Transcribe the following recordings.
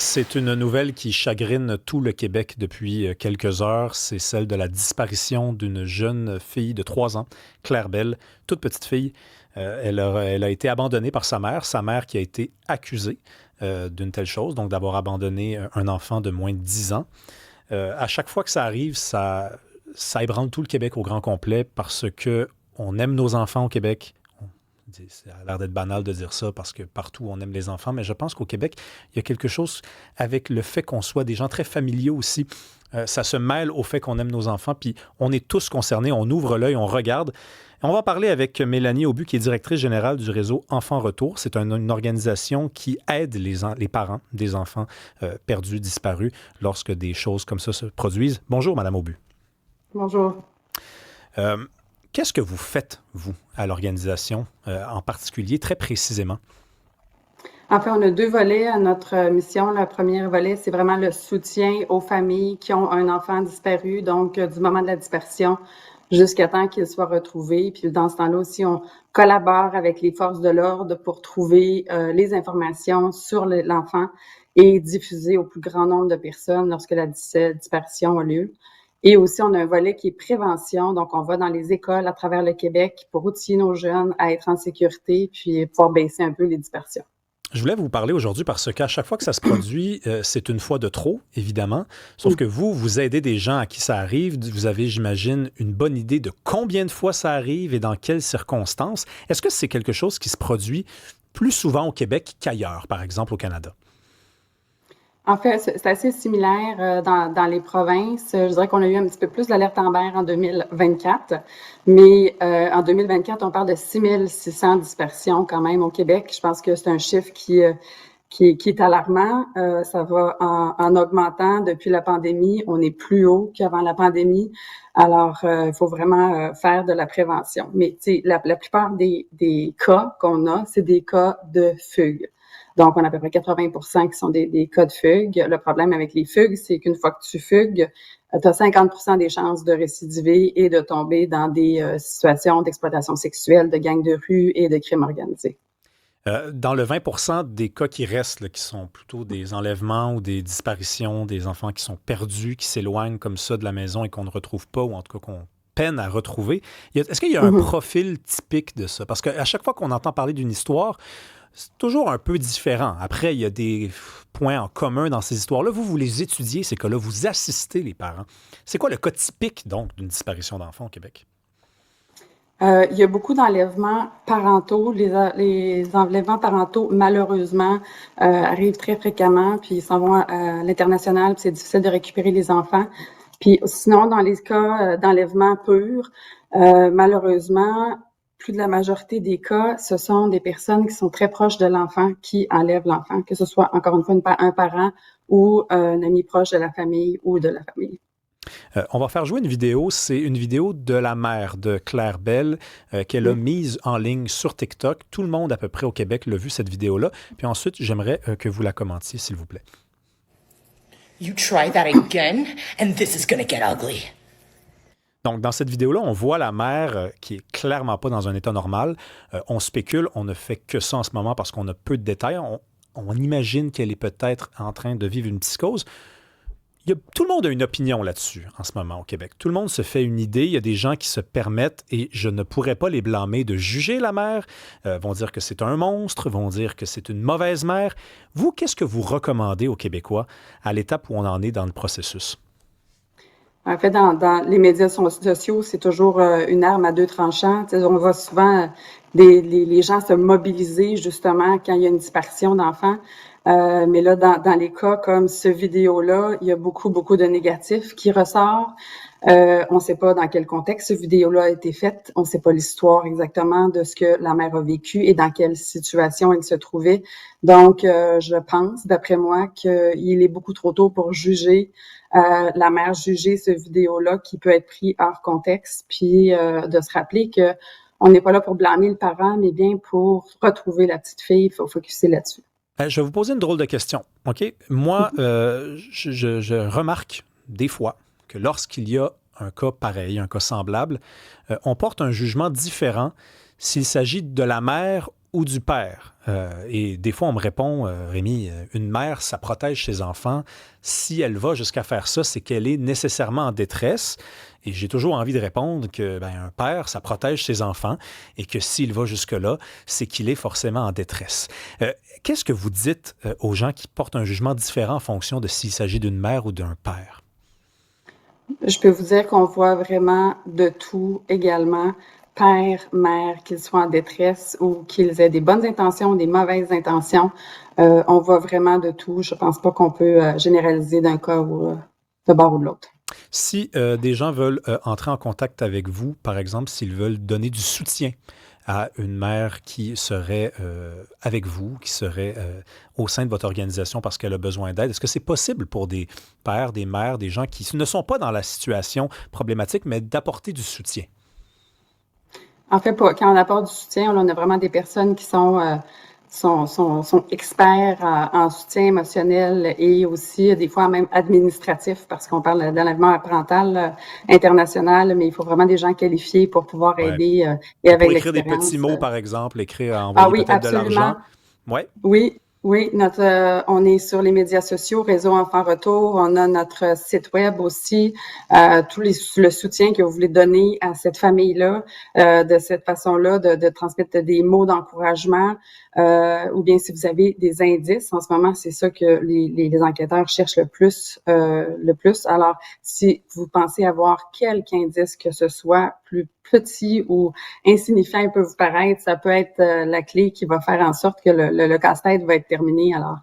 C'est une nouvelle qui chagrine tout le Québec depuis quelques heures. C'est celle de la disparition d'une jeune fille de 3 ans, Claire Bell, toute petite fille. Elle a été abandonnée par sa mère qui a été accusée d'une telle chose, donc d'avoir abandonné un enfant de moins de 10 ans. À chaque fois que ça arrive, ça ébranle tout le Québec au grand complet parce que on aime nos enfants au Québec. Ça a l'air d'être banal de dire ça parce que partout on aime les enfants, mais je pense qu'au Québec, il y a quelque chose avec le fait qu'on soit des gens très familiaux aussi. Ça se mêle au fait qu'on aime nos enfants, puis on est tous concernés, on ouvre l'œil, on regarde. On va parler avec Mélanie Aubu, qui est directrice générale du réseau Enfants Retour. C'est une organisation qui aide les parents des enfants perdus, disparus, lorsque des choses comme ça se produisent. Bonjour, Madame Aubu. Bonjour. Euh, Qu'est-ce que vous faites, vous, à l'organisation, en particulier, très précisément? En fait, on a deux volets à notre mission. Le premier volet, c'est vraiment le soutien aux familles qui ont un enfant disparu, donc du moment de la dispersion jusqu'à temps qu'il soit retrouvé. Puis dans ce temps-là aussi, on collabore avec les forces de l'ordre pour trouver les informations sur l'enfant et diffuser au plus grand nombre de personnes lorsque la disparition a lieu. Et aussi, on a un volet qui est prévention. Donc, on va dans les écoles à travers le Québec pour outiller nos jeunes à être en sécurité puis pouvoir baisser un peu les dispersions. Je voulais vous parler aujourd'hui parce qu'à chaque fois que ça se produit, c'est une fois de trop, évidemment. Sauf que vous aidez des gens à qui ça arrive. Vous avez, j'imagine, une bonne idée de combien de fois ça arrive et dans quelles circonstances. Est-ce que c'est quelque chose qui se produit plus souvent au Québec qu'ailleurs, par exemple au Canada? En fait, c'est assez similaire dans les provinces. Je dirais qu'on a eu un petit peu plus d'alerte Amber en 2024, mais en 2024, on parle de 6 600 dispersions quand même au Québec. Je pense que c'est un chiffre qui est alarmant. Ça va en augmentant depuis la pandémie. On est plus haut qu'avant la pandémie. Alors, il faut vraiment faire de la prévention. Mais la plupart des cas qu'on a, c'est des cas de fugue. Donc, on a à peu près 80% qui sont des cas de fugue. Le problème avec les fugues, c'est qu'une fois que tu fugues, tu as 50% des chances de récidiver et de tomber dans des situations d'exploitation sexuelle, de gangs de rue et de crimes organisés. Dans le 20 des cas qui restent, là, qui sont plutôt des enlèvements ou des disparitions, des enfants qui sont perdus, qui s'éloignent comme ça de la maison et qu'on ne retrouve pas, ou en tout cas qu'on peine à retrouver, est-ce qu'il y a un Mm-hmm. profil typique de ça? Parce qu'à chaque fois qu'on entend parler d'une histoire, c'est toujours un peu différent. Après, il y a des points en commun dans ces histoires-là. Vous les étudiez, ces cas-là, vous assistez les parents. C'est quoi le cas typique, donc, d'une disparition d'enfants au Québec? Il y a beaucoup d'enlèvements parentaux. Les enlèvements parentaux, malheureusement, arrivent très fréquemment, puis ils s'en vont à l'international, puis c'est difficile de récupérer les enfants. Puis sinon, dans les cas d'enlèvement pur, malheureusement, plus de la majorité des cas, ce sont des personnes qui sont très proches de l'enfant qui enlèvent l'enfant, que ce soit, encore une fois, un parent ou un ami proche de la famille ou de la famille. On va faire jouer une vidéo. C'est une vidéo de la mère de Claire Bell qu'elle a Oui. mise en ligne sur TikTok. Tout le monde à peu près au Québec l'a vu, cette vidéo-là. Puis ensuite, j'aimerais que vous la commentiez, s'il vous plaît. You try that again, and this is gonna get ugly. Donc, dans cette vidéo-là, on voit la mère qui est clairement pas dans un état normal. On spécule, on ne fait que ça en ce moment parce qu'on a peu de détails. On imagine qu'elle est peut-être en train de vivre une psychose. Tout le monde a une opinion là-dessus en ce moment au Québec. Tout le monde se fait une idée. Il y a des gens qui se permettent, et je ne pourrais pas les blâmer, de juger la mère. Vont dire que c'est un monstre, vont dire que c'est une mauvaise mère. Vous, qu'est-ce que vous recommandez aux Québécois à l'étape où on en est dans le processus? En fait, dans les médias sociaux, c'est toujours une arme à deux tranchants. Tu sais, on voit souvent les gens se mobiliser justement quand il y a une disparition d'enfants. Mais là, dans les cas comme ce vidéo-là, il y a beaucoup de négatifs qui ressort. On ne sait pas dans quel contexte ce vidéo-là a été fait. On ne sait pas l'histoire exactement de ce que la mère a vécu et dans quelle situation elle se trouvait. Donc, je pense, d'après moi, qu'il est beaucoup trop tôt pour juger la mère, juger ce vidéo-là qui peut être pris hors contexte, puis de se rappeler que on n'est pas là pour blâmer le parent, mais bien pour retrouver la petite fille. Il faut focusser là-dessus. Je vais vous poser une drôle de question. OK? Moi, je remarque des fois que lorsqu'il y a un cas pareil, un cas semblable, on porte un jugement différent s'il s'agit de la mère ou du père? Et des fois, on me répond, Rémi, une mère, ça protège ses enfants. Si elle va jusqu'à faire ça, c'est qu'elle est nécessairement en détresse. Et j'ai toujours envie de répondre que un père, ça protège ses enfants et que s'il va jusque-là, c'est qu'il est forcément en détresse. Qu'est-ce que vous dites aux gens qui portent un jugement différent en fonction de s'il s'agit d'une mère ou d'un père? Je peux vous dire qu'on voit vraiment de tout également, père, mère, qu'ils soient en détresse ou qu'ils aient des bonnes intentions ou des mauvaises intentions. On voit vraiment de tout. Je pense pas qu'on peut généraliser d'un cas ou de bord ou de l'autre. Si des gens veulent entrer en contact avec vous, par exemple, s'ils veulent donner du soutien à une mère qui serait avec vous, qui serait au sein de votre organisation parce qu'elle a besoin d'aide, est-ce que c'est possible pour des pères, des mères, des gens qui ne sont pas dans la situation problématique, mais d'apporter du soutien? En fait, quand on apporte du soutien, on a vraiment des personnes qui sont experts en soutien émotionnel et aussi des fois même administratif parce qu'on parle d'enlèvement parental international, mais il faut vraiment des gens qualifiés pour pouvoir Ouais. aider et avec Pour écrire des l'expérience. petits mots, par exemple, écrire, Ah envoyer oui, peut-être de l'argent. absolument. Ouais. Oui, on est sur les médias sociaux, Réseau Enfants Retour. On a notre site web aussi, le soutien que vous voulez donner à cette famille-là, de cette façon-là, de transmettre des mots d'encouragement, ou bien si vous avez des indices. En ce moment, c'est ça que les enquêteurs cherchent le plus. Alors, si vous pensez avoir quelque indice que ce soit plus petit ou insignifiant peut vous paraître, ça peut être la clé qui va faire en sorte que le casse-tête va être terminé. Alors,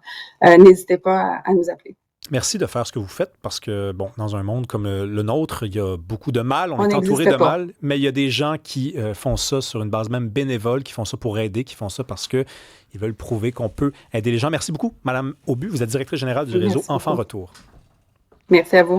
n'hésitez pas à nous appeler. Merci de faire ce que vous faites parce que, bon, dans un monde comme le nôtre, il y a beaucoup de mal, on On est entouré n'existe de pas. mal, mais il y a des gens qui font ça sur une base même bénévole, qui font ça pour aider, qui font ça parce qu'ils veulent prouver qu'on peut aider les gens. Merci beaucoup, Madame Aubu, vous êtes directrice générale du réseau Merci Enfants beaucoup. Retour. Merci à vous.